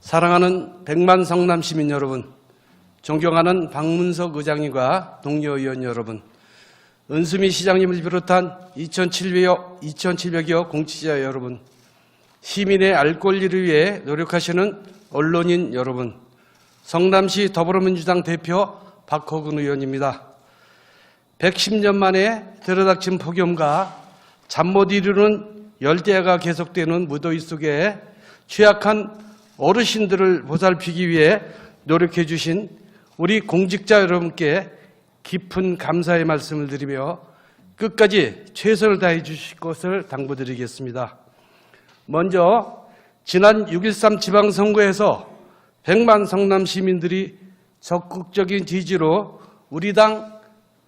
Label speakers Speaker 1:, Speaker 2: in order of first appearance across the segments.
Speaker 1: 사랑하는 백만 성남 시민 여러분, 존경하는 박문석 의장님과 동료 의원 여러분, 은수미 시장님을 비롯한 2,700여 공직자 여러분, 시민의 알 권리를 위해 노력하시는 언론인 여러분, 성남시 더불어민주당 대표 박호근 의원입니다. 110년 만에 들어닥친 폭염과 잠 못 이루는 열대야가 계속되는 무더위 속에 취약한 어르신들을 보살피기 위해 노력해 주신 우리 공직자 여러분께 깊은 감사의 말씀을 드리며 끝까지 최선을 다해 주실 것을 당부드리겠습니다. 먼저 지난 6.13 지방선거에서 100만 성남 시민들이 적극적인 지지로 우리 당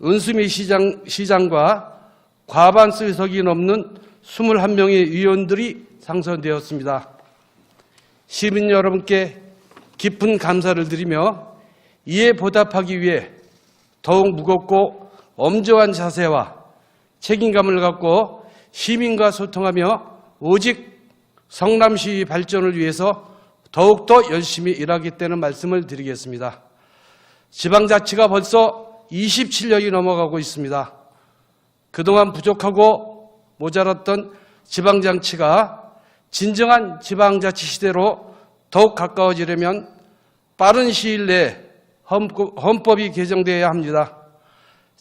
Speaker 1: 은수미 시장과 과반수 의석이 넘는 21명의 의원들이 당선되었습니다. 시민 여러분께 깊은 감사를 드리며 이에 보답하기 위해 더욱 무겁고 엄정한 자세와 책임감을 갖고 시민과 소통하며 오직 성남시 발전을 위해서 더욱더 열심히 일하겠다는 말씀을 드리겠습니다. 지방자치가 벌써 27년이 넘어가고 있습니다. 그동안 부족하고 모자랐던 지방자치가 진정한 지방자치 시대로 더욱 가까워지려면 빠른 시일 내에 헌법이 개정되어야 합니다.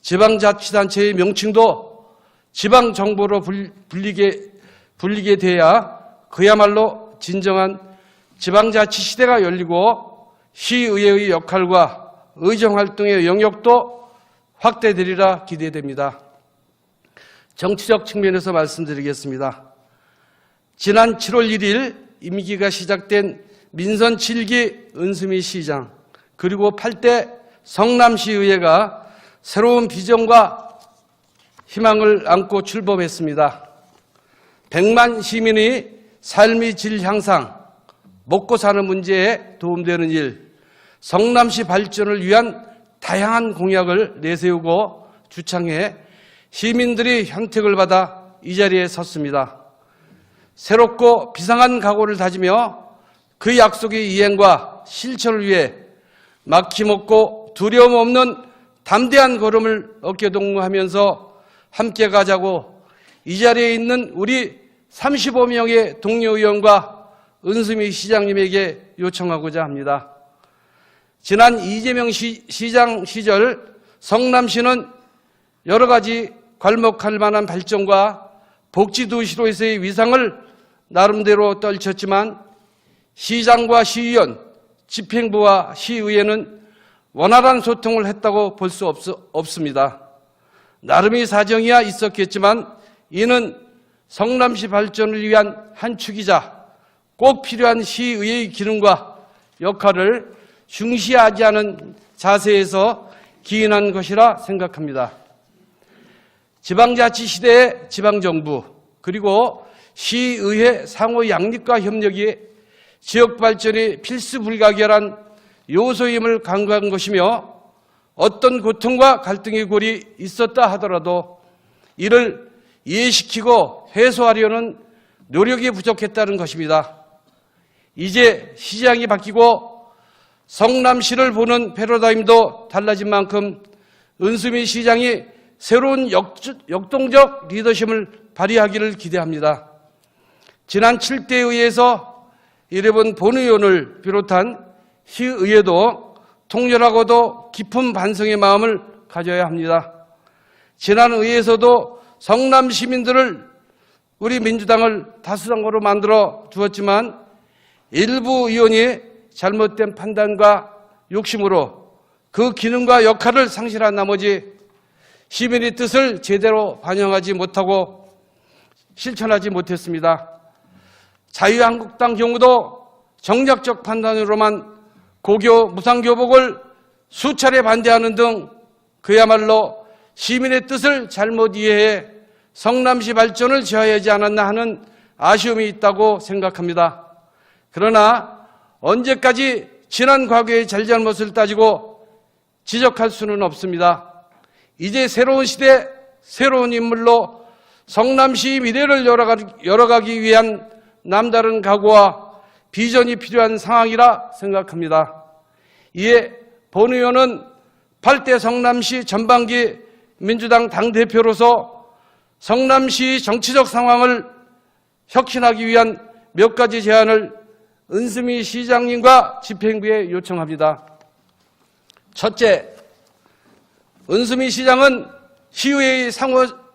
Speaker 1: 지방자치단체의 명칭도 지방정부로 불리게 돼야 그야말로 진정한 지방자치 시대가 열리고 시의회의 역할과 의정활동의 영역도 확대되리라 기대됩니다. 정치적 측면에서 말씀드리겠습니다. 지난 7월 1일 임기가 시작된 민선 7기 은수미 시장 그리고 8대 성남시의회가 새로운 비전과 희망을 안고 출범했습니다. 100만 시민의 삶의 질 향상, 먹고 사는 문제에 도움되는 일, 성남시 발전을 위한 다양한 공약을 내세우고 주창해 시민들이 현택을 받아 이 자리에 섰습니다. 새롭고 비상한 각오를 다지며 그 약속의 이행과 실천을 위해 막힘없고 두려움 없는 담대한 걸음을 어깨동무하면서 함께 가자고 이 자리에 있는 우리 35명의 동료 의원과 은수미 시장님에게 요청하고자 합니다. 지난 이재명 시장 시절 성남시는 여러 가지 괄목할 만한 발전과 복지도시로서의 위상을 나름대로 떨쳤지만 시장과 시의원, 집행부와 시의회는 원활한 소통을 했다고 볼 수 없습니다. 나름의 사정이야 있었겠지만 이는 성남시 발전을 위한 한 축이자 꼭 필요한 시의회의 기능과 역할을 중시하지 않은 자세에서 기인한 것이라 생각합니다. 지방자치 시대의 지방정부 그리고 시의회 상호 양립과 협력이 지역 발전의 필수 불가결한 요소임을 강조한 것이며 어떤 고통과 갈등의 골이 있었다 하더라도 이를 이해시키고 해소하려는 노력이 부족했다는 것입니다. 이제 시장이 바뀌고 성남시를 보는 패러다임도 달라진 만큼 은수미 시장이 새로운 역동적 리더십을 발휘하기를 기대합니다. 지난 7대 의회에서 일본 본의원을 비롯한 시의회도 통렬하고도 깊은 반성의 마음을 가져야 합니다. 지난 의회에서도 성남 시민들을 우리 민주당을 다수당으로 만들어 주었지만 일부 의원이 잘못된 판단과 욕심으로 그 기능과 역할을 상실한 나머지 시민의 뜻을 제대로 반영하지 못하고 실천하지 못했습니다. 자유한국당 경우도 정략적 판단으로만 고교 무상교복을 수차례 반대하는 등 그야말로 시민의 뜻을 잘못 이해해 성남시 발전을 제어하지 않았나 하는 아쉬움이 있다고 생각합니다. 그러나 언제까지 지난 과거의 잘잘못을 따지고 지적할 수는 없습니다. 이제 새로운 시대, 새로운 인물로 성남시 미래를 열어가기 위한 남다른 각오와 비전이 필요한 상황이라 생각합니다. 이에 본 의원은 8대 성남시 전반기 민주당 당대표로서 성남시 정치적 상황을 혁신하기 위한 몇 가지 제안을 은수미 시장님과 집행부에 요청합니다. 첫째, 은수미 시장은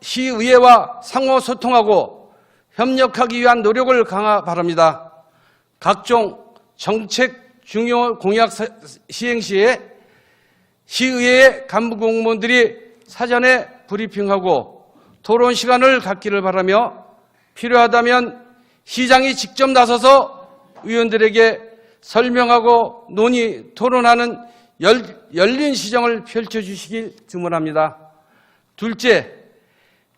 Speaker 1: 시의회와 상호 소통하고 협력하기 위한 노력을 강화 바랍니다. 각종 정책 중요 공약 시행 시에 시의회 간부 공무원들이 사전에 브리핑하고 토론 시간을 갖기를 바라며 필요하다면 시장이 직접 나서서 의원들에게 설명하고 논의, 토론하는 열린 시정을 펼쳐주시길 주문합니다. 둘째,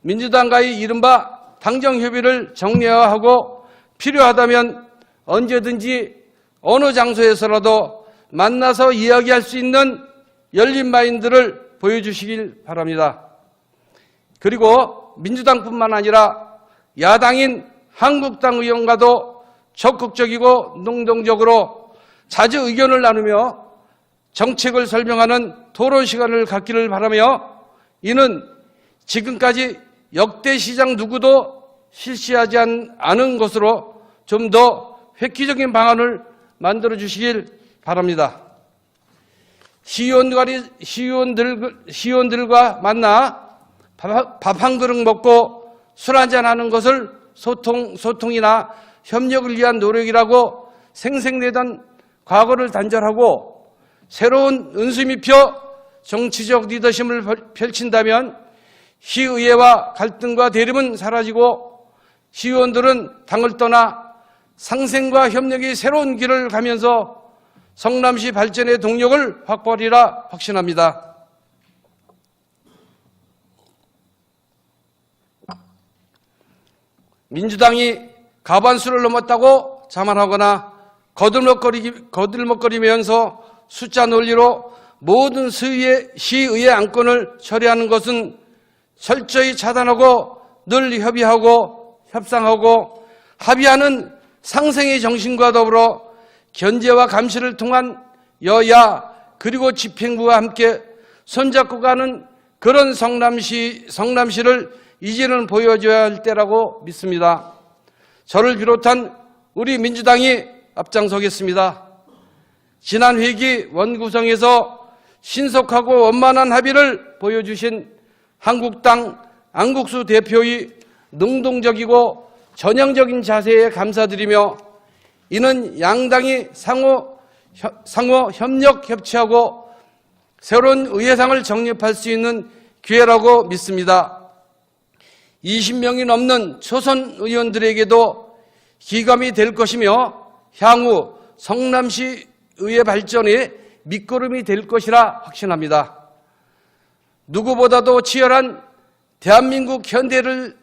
Speaker 1: 민주당과의 이른바 당정협의를 정례화하고 필요하다면 언제든지 어느 장소에서라도 만나서 이야기할 수 있는 열린 마인드를 보여주시길 바랍니다. 그리고 민주당뿐만 아니라 야당인 한국당 의원과도 적극적이고 능동적으로 자주 의견을 나누며 정책을 설명하는 토론 시간을 갖기를 바라며 이는 지금까지 역대 시장 누구도 실시하지 않은 것으로 좀 더 획기적인 방안을 만들어 주시길 바랍니다. 시의원들과 만나 밥 한 그릇 먹고 술 한잔 하는 것을 소통이나 협력을 위한 노력이라고 생색내던 과거를 단절하고 새로운 은수미표 정치적 리더십을 펼친다면 시의회와 갈등과 대립은 사라지고 시의원들은 당을 떠나 상생과 협력의 새로운 길을 가면서 성남시 발전의 동력을 확보하리라 확신합니다. 민주당이 과반수를 넘었다고 자만하거나 거들먹거리면서 숫자 논리로 모든 시의회 안건을 처리하는 것은 철저히 차단하고 늘 협의하고 협상하고 합의하는 상생의 정신과 더불어 견제와 감시를 통한 여야 그리고 집행부와 함께 손잡고 가는 그런 성남시를 이제는 보여줘야 할 때라고 믿습니다. 저를 비롯한 우리 민주당이 앞장서겠습니다. 지난 회기 원구성에서 신속하고 원만한 합의를 보여주신 한국당 안국수 대표의 능동적이고 전향적인 자세에 감사드리며 이는 양당이 상호 협력 협치하고 새로운 의회상을 정립할 수 있는 기회라고 믿습니다. 20명이 넘는 초선 의원들에게도 기감이 될 것이며 향후 성남시 의회 발전의 밑거름이 될 것이라 확신합니다. 누구보다도 치열한 대한민국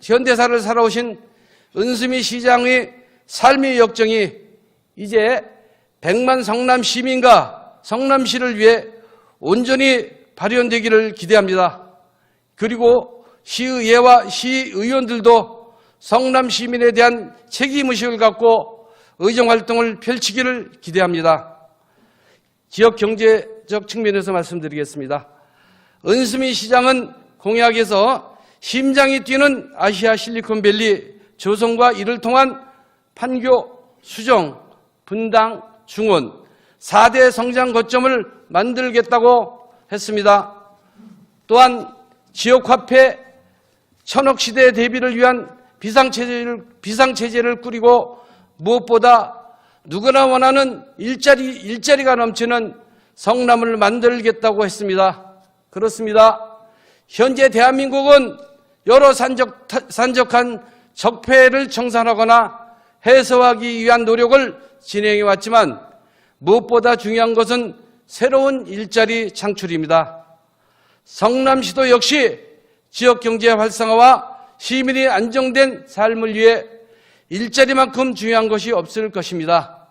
Speaker 1: 현대사를 살아오신 은수미 시장의 삶의 역정이 이제 100만 성남 시민과 성남시를 위해 온전히 발현되기를 기대합니다. 그리고 시의회와 시의원들도 성남 시민에 대한 책임의식을 갖고 의정활동을 펼치기를 기대합니다. 지역경제적 측면에서 말씀드리겠습니다. 은수미 시장은 공약에서 심장이 뛰는 아시아 실리콘밸리 조성과 이를 통한 판교, 수정, 분당, 중원 4대 성장 거점을 만들겠다고 했습니다. 또한 지역화폐 천억 시대 대비를 위한 비상체제를 꾸리고 무엇보다 누구나 원하는 일자리가 넘치는 성남을 만들겠다고 했습니다. 그렇습니다. 현재 대한민국은 여러 산적한 적폐를 청산하거나 해소하기 위한 노력을 진행해왔지만 무엇보다 중요한 것은 새로운 일자리 창출입니다. 성남시도 역시 지역경제 활성화와 시민이 안정된 삶을 위해 일자리만큼 중요한 것이 없을 것입니다.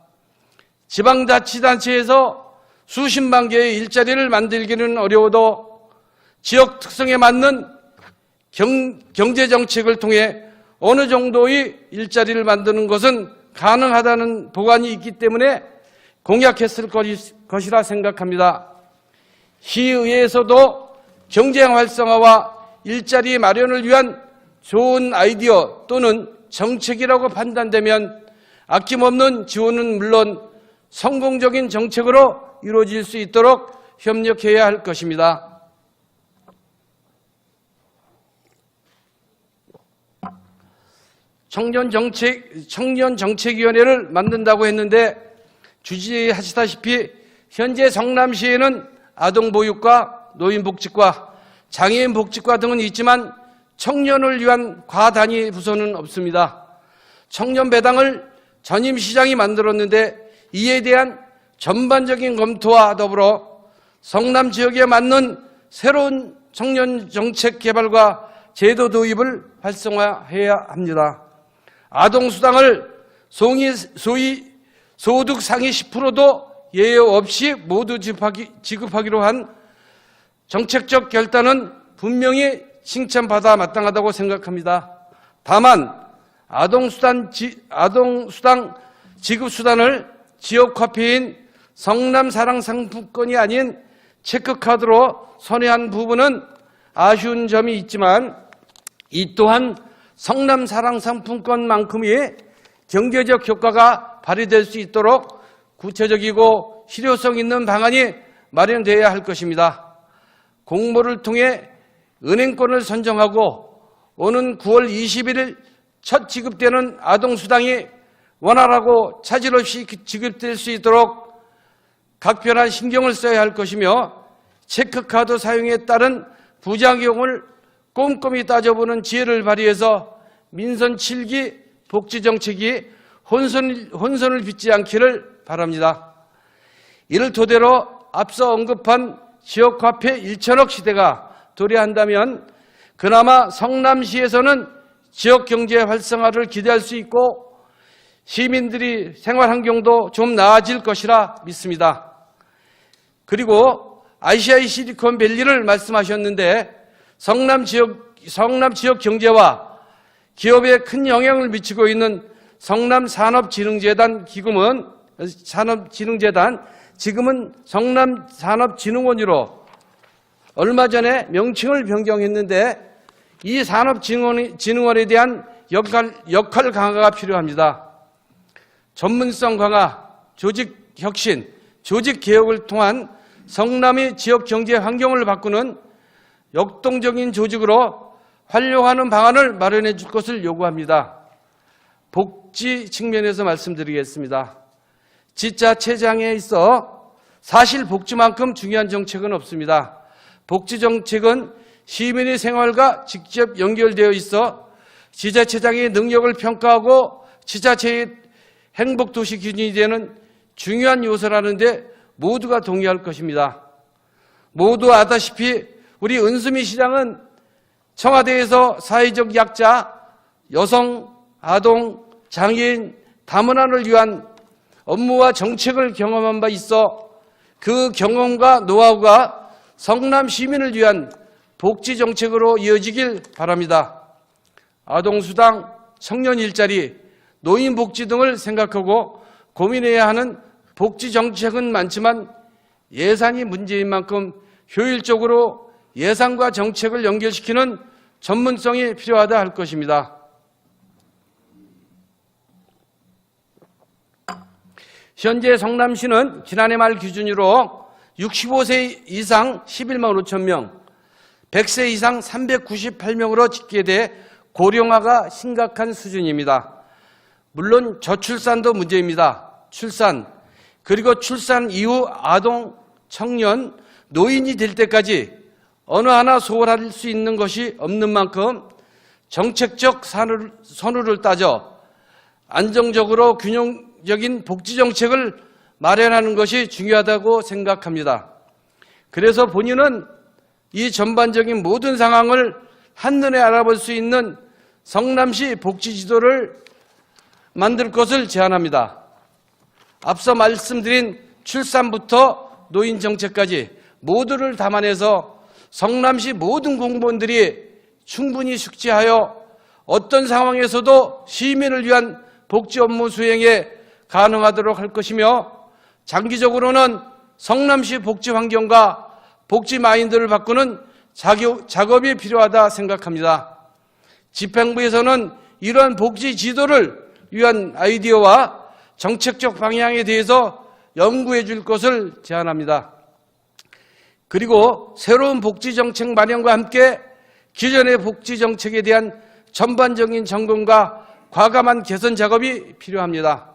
Speaker 1: 지방자치단체에서 수십만 개의 일자리를 만들기는 어려워도 지역 특성에 맞는 경제정책을 통해 어느 정도의 일자리를 만드는 것은 가능하다는 보관이 있기 때문에 공약했을 것이라 생각합니다. 시의회에서도 경제 활성화와 일자리 마련을 위한 좋은 아이디어 또는 정책이라고 판단되면 아낌없는 지원은 물론 성공적인 정책으로 이루어질 수 있도록 협력해야 할 것입니다. 청년정책위원회를 만든다고 했는데 주지하시다시피 현재 성남시에는 아동보육과 노인복지과 장애인복지과 등은 있지만 청년을 위한 과단위 부서는 없습니다. 청년배당을 전임 시장이 만들었는데 이에 대한 전반적인 검토와 더불어 성남 지역에 맞는 새로운 청년정책 개발과 제도 도입을 활성화해야 합니다. 아동수당을 소위 소득 상위 10%도 예외 없이 모두 지급하기로 한 정책적 결단은 분명히 칭찬받아 마땅하다고 생각합니다. 다만 아동수당 지급수단을 지역화폐인 성남사랑상품권이 아닌 체크카드로 선회한 부분은 아쉬운 점이 있지만 이 또한 성남사랑상품권만큼의 경제적 효과가 발휘될 수 있도록 구체적이고 실효성 있는 방안이 마련되어야 할 것입니다. 공모를 통해 은행권을 선정하고 오는 9월 21일 첫 지급되는 아동수당이 원활하고 차질 없이 지급될 수 있도록 각별한 신경을 써야 할 것이며 체크카드 사용에 따른 부작용을 꼼꼼히 따져보는 지혜를 발휘해서 민선 7기 복지정책이 혼선을 빚지 않기를 바랍니다. 이를 토대로 앞서 언급한 지역화폐 1천억 시대가 도래한다면 그나마 성남시에서는 지역경제 활성화를 기대할 수 있고 시민들이 생활환경도 좀 나아질 것이라 믿습니다. 그리고 아시아의 실리콘밸리를 말씀하셨는데 성남 지역 경제와 기업에 큰 영향을 미치고 있는 성남산업진흥재단 지금은 성남산업진흥원으로 얼마 전에 명칭을 변경했는데 이 산업진흥원에 대한 역할 강화가 필요합니다. 전문성 강화, 조직혁신, 조직개혁을 통한 성남의 지역경제 환경을 바꾸는 역동적인 조직으로 활용하는 방안을 마련해 줄 것을 요구합니다. 복지 측면에서 말씀드리겠습니다. 지자체장에 있어 사실 복지만큼 중요한 정책은 없습니다. 복지 정책은 시민의 생활과 직접 연결되어 있어 지자체장의 능력을 평가하고 지자체의 행복도시 기준이 되는 중요한 요소라는데 모두가 동의할 것입니다. 모두 아다시피 우리 은수미 시장은 청와대에서 사회적 약자, 여성, 아동, 장애인, 다문화를 위한 업무와 정책을 경험한 바 있어 그 경험과 노하우가 성남 시민을 위한 복지 정책으로 이어지길 바랍니다. 아동수당, 청년 일자리, 노인 복지 등을 생각하고 고민해야 하는 복지 정책은 많지만 예산이 문제인 만큼 효율적으로 예산과 정책을 연결시키는 전문성이 필요하다 할 것입니다. 현재 성남시는 지난해 말 기준으로 65세 이상 11만 5천 명, 100세 이상 398명으로 집계돼 고령화가 심각한 수준입니다. 물론 저출산도 문제입니다. 출산, 그리고 출산 이후 아동, 청년, 노인이 될 때까지 어느 하나 소홀할 수 있는 것이 없는 만큼 정책적 선호를 따져 안정적으로 균형적인 복지정책을 마련하는 것이 중요하다고 생각합니다. 그래서 본인은 이 전반적인 모든 상황을 한눈에 알아볼 수 있는 성남시 복지지도를 만들 것을 제안합니다. 앞서 말씀드린 출산부터 노인 정책까지 모두를 담아내서 성남시 모든 공무원들이 충분히 숙지하여 어떤 상황에서도 시민을 위한 복지 업무 수행에 가능하도록 할 것이며 장기적으로는 성남시 복지 환경과 복지 마인드를 바꾸는 작업이 필요하다 생각합니다. 집행부에서는 이러한 복지 지도를 위한 아이디어와 정책적 방향에 대해서 연구해 줄 것을 제안합니다. 그리고 새로운 복지 정책 마련과 함께 기존의 복지 정책에 대한 전반적인 점검과 과감한 개선 작업이 필요합니다.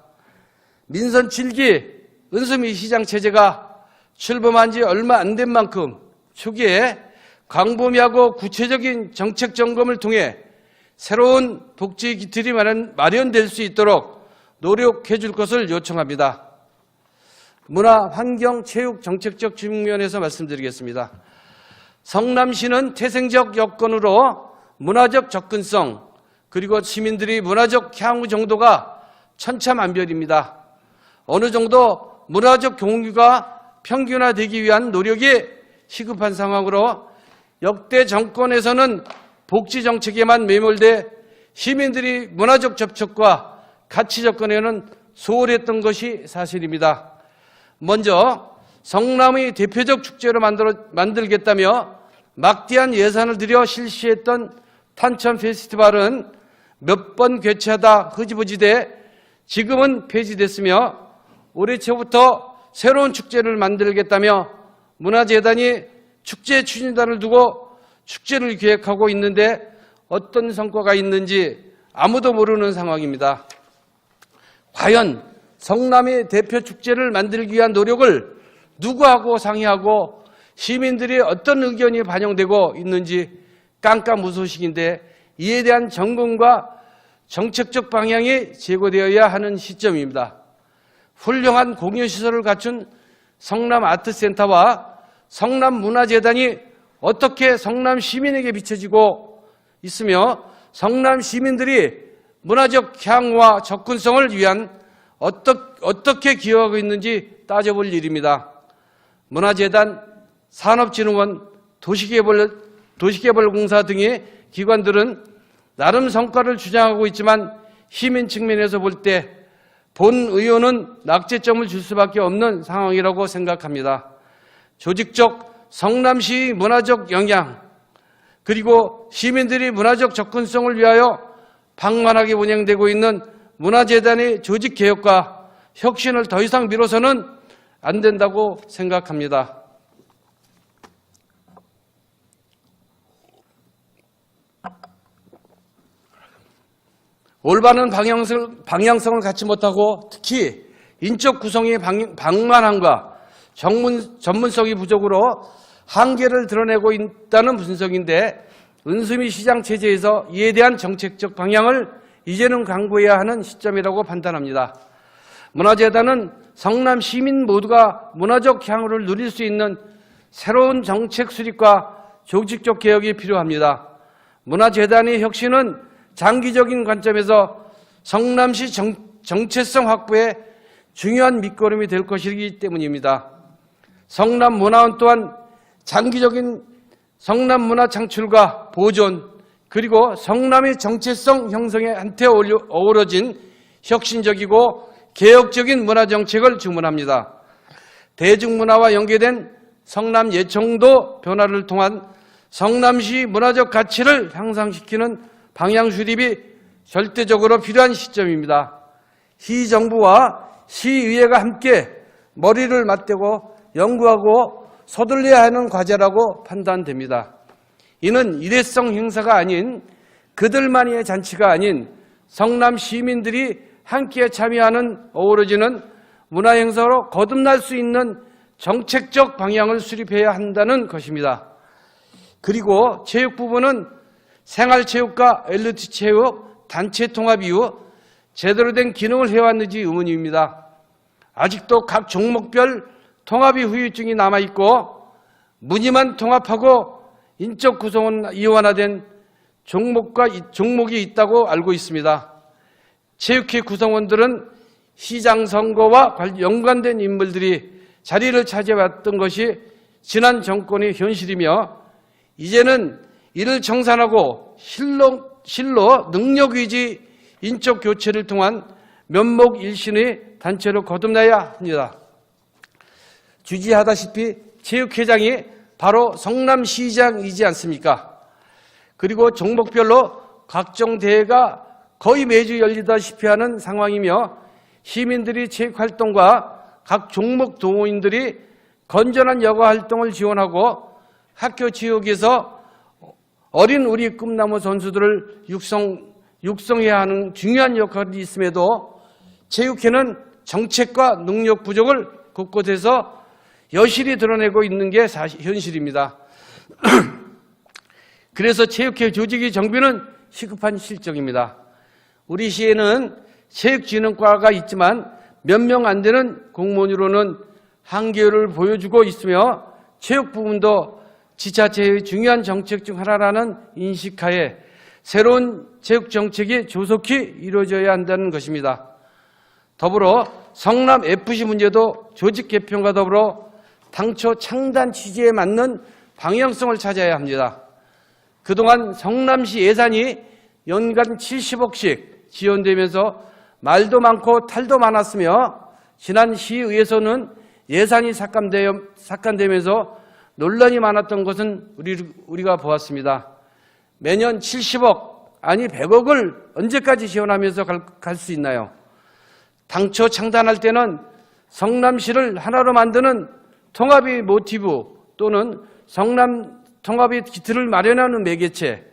Speaker 1: 민선 7기 은수미 시장 체제가 출범한 지 얼마 안 된 만큼 초기에 광범위하고 구체적인 정책 점검을 통해 새로운 복지 기틀이 마련될 수 있도록 노력해 줄 것을 요청합니다. 문화, 환경, 체육 정책적 측면에서 말씀드리겠습니다. 성남시는 태생적 여건으로 문화적 접근성 그리고 시민들이 문화적 향후 정도가 천차만별입니다. 어느 정도 문화적 공유가 평균화되기 위한 노력이 시급한 상황으로 역대 정권에서는 복지 정책에만 매몰돼 시민들이 문화적 접촉과 가치 접근에는 소홀했던 것이 사실입니다. 먼저 성남의 대표적 축제로 만들겠다며 막대한 예산을 들여 실시했던 탄천 페스티벌은 몇 번 개최하다 흐지부지돼 지금은 폐지됐으며 올해 초부터 새로운 축제를 만들겠다며 문화재단이 축제 추진단을 두고 축제를 기획하고 있는데 어떤 성과가 있는지 아무도 모르는 상황입니다. 과연 성남의 대표 축제를 만들기 위한 노력을 누구하고 상의하고 시민들이 어떤 의견이 반영되고 있는지 깜깜무소식인데 이에 대한 점검과 정책적 방향이 제고되어야 하는 시점입니다. 훌륭한 공연시설을 갖춘 성남아트센터와 성남문화재단이 어떻게 성남 시민에게 비춰지고 있으며 성남 시민들이 문화적 향후와 접근성을 위한 어떻게 기여하고 있는지 따져볼 일입니다. 문화재단, 산업진흥원, 도시개발공사 등의 기관들은 나름 성과를 주장하고 있지만 시민 측면에서 볼 때 본 의원은 낙제점을 줄 수밖에 없는 상황이라고 생각합니다. 조직적 성남시 문화적 역량 그리고 시민들이 문화적 접근성을 위하여 방만하게 운영되고 있는 문화재단의 조직 개혁과 혁신을 더 이상 미뤄서는 안 된다고 생각합니다. 올바른 방향성을 갖지 못하고 특히 인적 구성의 방만함과 전문성이 부족으로 한계를 드러내고 있다는 분석인데 은수미 시장 체제에서 이에 대한 정책적 방향을 이제는 강구해야 하는 시점이라고 판단합니다. 문화재단은 성남 시민 모두가 문화적 향후를 누릴 수 있는 새로운 정책 수립과 조직적 개혁이 필요합니다. 문화재단의 혁신은 장기적인 관점에서 성남시 정체성 확보에 중요한 밑거름이 될 것이기 때문입니다. 성남문화원 또한 장기적인 성남문화 창출과 보존 그리고 성남의 정체성 형성에 한테 어우러진 혁신적이고 개혁적인 문화정책을 주문합니다. 대중문화와 연계된 성남 예청도 변화를 통한 성남시 문화적 가치를 향상시키는 방향 수립이 절대적으로 필요한 시점입니다. 시정부와 시의회가 함께 머리를 맞대고 연구하고 서둘러야 하는 과제라고 판단됩니다. 이는 일회성 행사가 아닌 그들만의 잔치가 아닌 성남 시민들이 함께 참여하는 어우러지는 문화행사로 거듭날 수 있는 정책적 방향을 수립해야 한다는 것입니다. 그리고 체육 부분은 생활체육과 엘리트체육, 단체통합 이후 제대로 된 기능을 해왔는지 의문입니다. 아직도 각 종목별 통합이 후유증이 남아있고 무늬만 통합하고 인적 구성은 이원화된 종목이 있다고 알고 있습니다. 체육회 구성원들은 시장 선거와 연관된 인물들이 자리를 차지해왔던 것이 지난 정권의 현실이며 이제는 이를 정산하고 실로 능력위주 인적 교체를 통한 면목일신의 단체로 거듭나야 합니다. 주지하다시피 체육회장이 바로 성남시장이지 않습니까? 그리고 종목별로 각종 대회가 거의 매주 열리다시피 하는 상황이며 시민들이 체육활동과 각 종목 동호인들이 건전한 여가활동을 지원하고 학교 체육에서 어린 우리 꿈나무 선수들을 육성해야 하는 중요한 역할이 있음에도 체육회는 정책과 능력 부족을 곳곳에서 여실히 드러내고 있는 게 현실입니다. 그래서 체육회 조직의 정비는 시급한 실정입니다. 우리 시에는 체육진흥과가 있지만 몇 명 안 되는 공무원으로는 한계를 보여주고 있으며 체육 부분도 지자체의 중요한 정책 중 하나라는 인식하에 새로운 체육 정책이 조속히 이루어져야 한다는 것입니다. 더불어 성남FC 문제도 조직 개편과 더불어 당초 창단 취지에 맞는 방향성을 찾아야 합니다. 그동안 성남시 예산이 연간 70억씩 지원되면서 말도 많고 탈도 많았으며 지난 시의회에서는 예산이 삭감되면서 논란이 많았던 것은 우리가 보았습니다. 매년 70억 아니 100억을 언제까지 지원하면서 갈 수 있나요? 당초 창단할 때는 성남시를 하나로 만드는 통합의 모티브 또는 성남 통합의 기틀을 마련하는 매개체,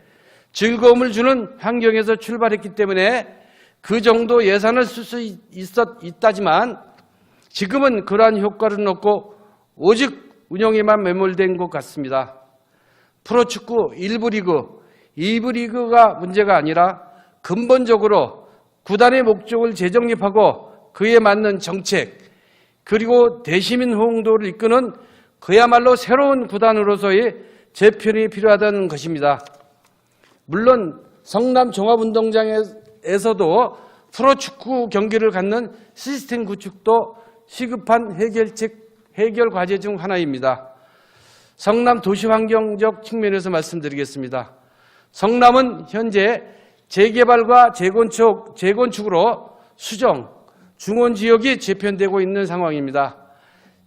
Speaker 1: 즐거움을 주는 환경에서 출발했기 때문에 그 정도 예산을 쓸 수 있다지만 지금은 그러한 효과를 얻고 오직 운영에만 매몰된 것 같습니다. 프로축구 1부 리그, 2부 리그가 문제가 아니라 근본적으로 구단의 목적을 재정립하고 그에 맞는 정책 그리고 대시민 호응도를 이끄는 그야말로 새로운 구단으로서의 재편이 필요하다는 것입니다. 물론 성남 종합운동장에서도 프로축구 경기를 갖는 시스템 구축도 시급한 해결 과제 중 하나입니다. 성남 도시환경적 측면에서 말씀드리겠습니다. 성남은 현재 재개발과 재건축으로 수정, 중원 지역이 재편되고 있는 상황입니다.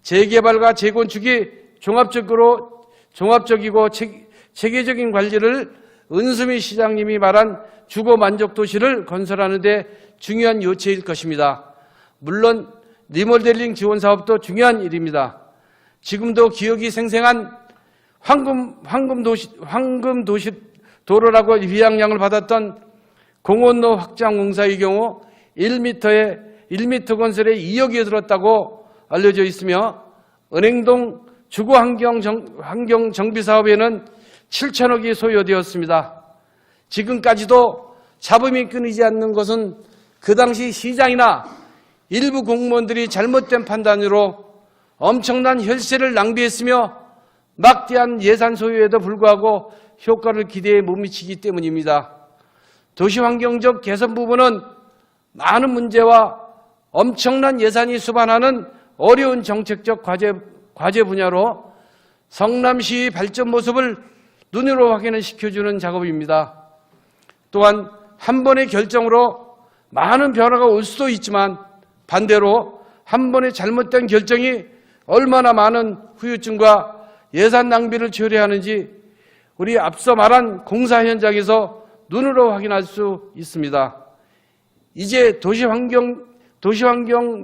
Speaker 1: 재개발과 재건축이 종합적이고 체계적인 관리를 은수미 시장님이 말한 주거 만족 도시를 건설하는 데 중요한 요체일 것입니다. 물론 리모델링 지원 사업도 중요한 일입니다. 지금도 기억이 생생한 황금도시 도로라고 위양량을 받았던 공원로 확장 공사의 경우 1m 건설에 2억이 들었다고 알려져 있으며 은행동 주거 환경 정비 사업에는 7천억이 소요되었습니다. 지금까지도 잡음이 끊이지 않는 것은 그 당시 시장이나 일부 공무원들이 잘못된 판단으로 엄청난 혈세를 낭비했으며 막대한 예산 소요에도 불구하고 효과를 기대에 못 미치기 때문입니다. 도시환경적 개선 부분은 많은 문제와 엄청난 예산이 수반하는 어려운 정책적 과제 분야로 성남시의 발전 모습을 눈으로 확인을 시켜주는 작업입니다. 또한 한 번의 결정으로 많은 변화가 올 수도 있지만 반대로 한 번의 잘못된 결정이 얼마나 많은 후유증과 예산 낭비를 초래하는지 우리 앞서 말한 공사 현장에서 눈으로 확인할 수 있습니다. 이제 도시환경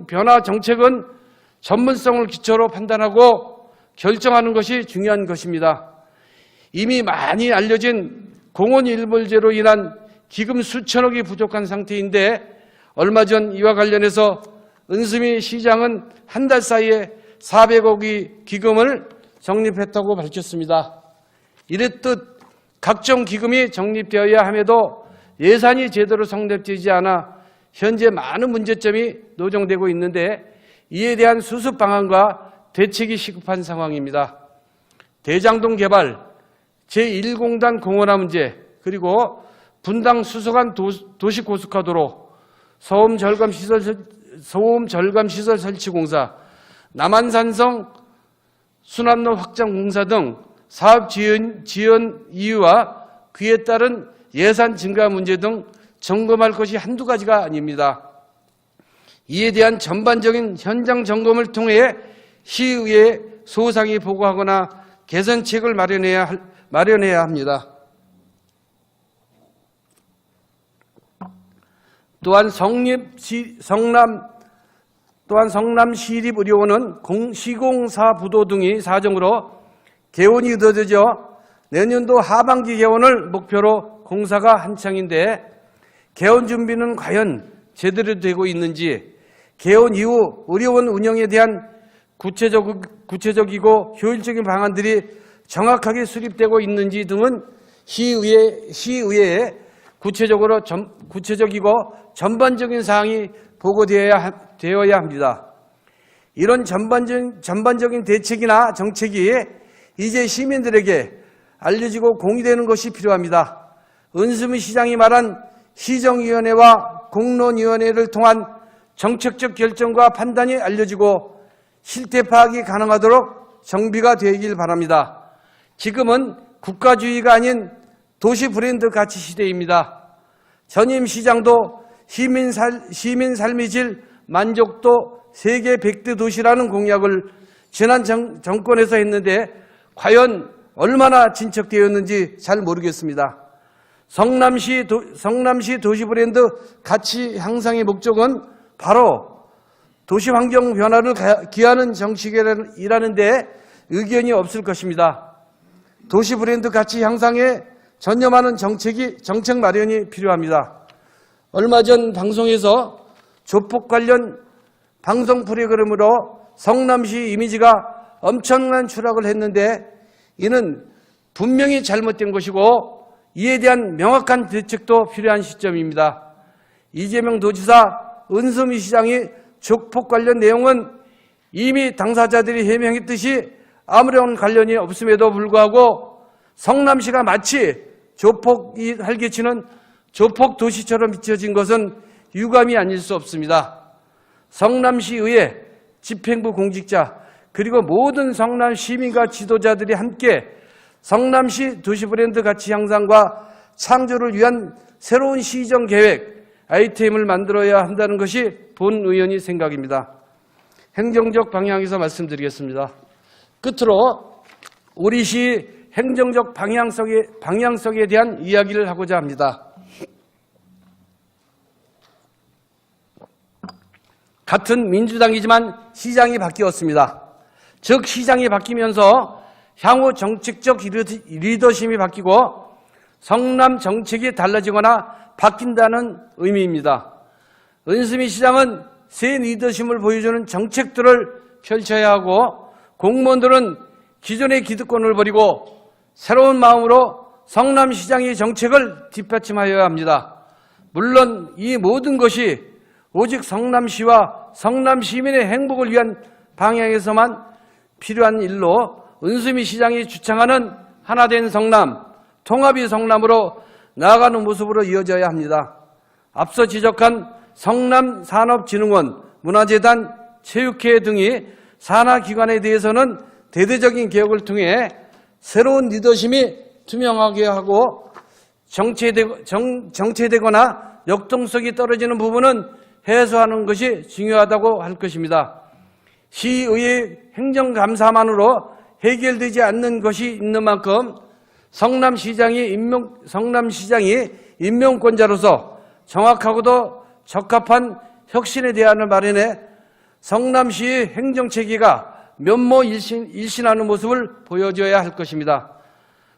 Speaker 1: 변화 정책은 전문성을 기초로 판단하고 결정하는 것이 중요한 것입니다. 이미 많이 알려진 공원 일몰제로 인한 기금 수천억이 부족한 상태인데 얼마 전 이와 관련해서 은수미 시장은 한 달 사이에 400억의 기금을 적립했다고 밝혔습니다. 이랬듯 각종 기금이 적립되어야 함에도 예산이 제대로 성립되지 않아 현재 많은 문제점이 노정되고 있는데 이에 대한 수습 방안과 대책이 시급한 상황입니다. 대장동 개발, 제1공단 공원화 문제, 그리고 분당 수서간 도시고속화도로, 소음 절감시설 설치 공사, 남한산성 순환로 확장 공사 등 사업 지연 이유와 그에 따른 예산 증가 문제 등 점검할 것이 한두 가지가 아닙니다. 이에 대한 전반적인 현장 점검을 통해 시의회에 소상히 보고하거나 개선책을 마련해야 합니다. 또한 성남시립의료원은 시공사 부도 등이 사정으로 개원이 늦어져 내년도 하반기 개원을 목표로 공사가 한창인데 개원 준비는 과연 제대로 되고 있는지, 개원 이후 의료원 운영에 대한 구체적이고 효율적인 방안들이 정확하게 수립되고 있는지 등은 시의회에 구체적이고 전반적인 사항이 보고되어야 합니다. 이런 전반적인 대책이나 정책이 이제 시민들에게 알려지고 공유되는 것이 필요합니다. 은수미 시장이 말한 시정위원회와 공론위원회를 통한 정책적 결정과 판단이 알려지고 실태 파악이 가능하도록 정비가 되길 바랍니다. 지금은 국가주의가 아닌 도시 브랜드 가치 시대입니다. 전임 시장도 시민 삶의 질 만족도 세계 100대 도시라는 공약을 지난 정권에서 했는데 과연 얼마나 진척되었는지 잘 모르겠습니다. 성남시 도시 브랜드 가치 향상의 목적은 바로 도시 환경 변화를 기하는 정책이라는 데 의견이 없을 것입니다. 도시 브랜드 가치 향상에 전념하는 정책 마련이 필요합니다. 얼마 전 방송에서 조폭 관련 방송 프로그램으로 성남시 이미지가 엄청난 추락을 했는데 이는 분명히 잘못된 것이고 이에 대한 명확한 대책도 필요한 시점입니다. 이재명 도지사, 은수미 시장이 조폭 관련 내용은 이미 당사자들이 해명했듯이 아무런 관련이 없음에도 불구하고 성남시가 마치 조폭이 활개치는 조폭 도시처럼 비춰진 것은 유감이 아닐 수 없습니다. 성남시의회, 집행부 공직자, 그리고 모든 성남 시민과 지도자들이 함께 성남시 도시브랜드 가치 향상과 창조를 위한 새로운 시정 계획, 아이템을 만들어야 한다는 것이 본 의원의 생각입니다. 행정적 방향에서 말씀드리겠습니다. 끝으로 우리 시 행정적 방향성에 대한 이야기를 하고자 합니다. 같은 민주당이지만 시장이 바뀌었습니다. 즉 시장이 바뀌면서 향후 정책적 리더십이 바뀌고 성남 정책이 달라지거나 바뀐다는 의미입니다. 은수미 시장은 새 리더십을 보여주는 정책들을 펼쳐야 하고 공무원들은 기존의 기득권을 버리고 새로운 마음으로 성남시장의 정책을 뒷받침하여야 합니다. 물론 이 모든 것이 오직 성남시와 성남시민의 행복을 위한 방향에서만 필요한 일로 은수미 시장이 주창하는 하나된 성남, 통합의 성남으로 나아가는 모습으로 이어져야 합니다. 앞서 지적한 성남산업진흥원, 문화재단, 체육회 등이 산하기관에 대해서는 대대적인 개혁을 통해 새로운 리더십이 투명하게 하고 정체되거나 역동성이 떨어지는 부분은 해소하는 것이 중요하다고 할 것입니다. 시의회 행정감사만으로 해결되지 않는 것이 있는 만큼 성남시장이 임명권자로서 정확하고도 적합한 혁신의 대안을 마련해 성남시의 행정체계가 면모일신하는 모습을 보여줘야 할 것입니다.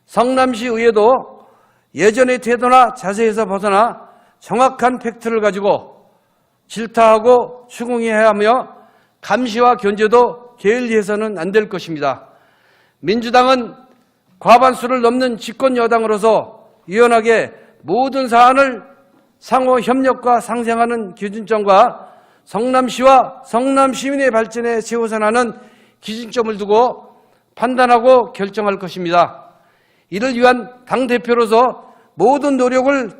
Speaker 1: 성남시 의회도 예전의 태도나 자세에서 벗어나 정확한 팩트를 가지고 질타하고 추궁해야 하며 감시와 견제도 게을리해서는 안 될 것입니다. 민주당은 과반수를 넘는 집권 여당으로서 유연하게 모든 사안을 상호 협력과 상생하는 기준점과 성남시와 성남시민의 발전에 최우선하는 기준점을 두고 판단하고 결정할 것입니다. 이를 위한 당대표로서 모든 노력을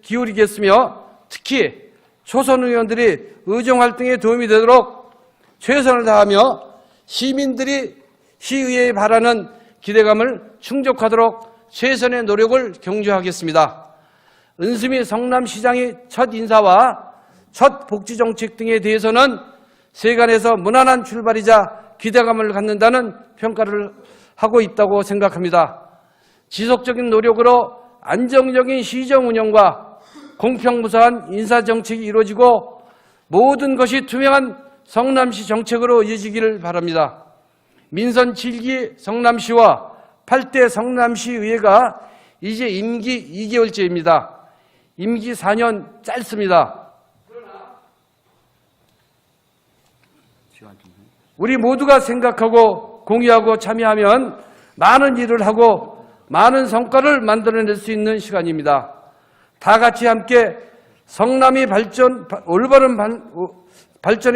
Speaker 1: 기울이겠으며 특히 초선 의원들이 의정활동에 도움이 되도록 최선을 다하며 시민들이 시의회에 바라는 기대감을 충족하도록 최선의 노력을 경주하겠습니다. 은수미 성남시장의 첫 인사와 첫 복지정책 등에 대해서는 세간에서 무난한 출발이자 기대감을 갖는다는 평가를 하고 있다고 생각합니다. 지속적인 노력으로 안정적인 시정 운영과 공평무사한 인사정책이 이루어지고 모든 것이 투명한 성남시 정책으로 이어지기를 바랍니다. 민선 7기 성남시와 8대 성남시의회가 이제 임기 2개월째입니다. 임기 4년 짧습니다. 우리 모두가 생각하고 공유하고 참여하면 많은 일을 하고 많은 성과를 만들어낼 수 있는 시간입니다. 다 같이 함께 성남이 발전이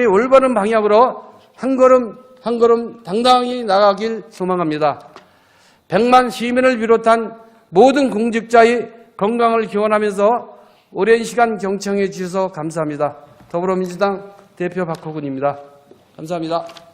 Speaker 1: 올바른 방향으로 한 걸음 한 걸음 당당히 나가길 소망합니다. 100만 시민을 비롯한 모든 공직자의 건강을 기원하면서 오랜 시간 경청해 주셔서 감사합니다. 더불어민주당 대표 박호근입니다. 감사합니다.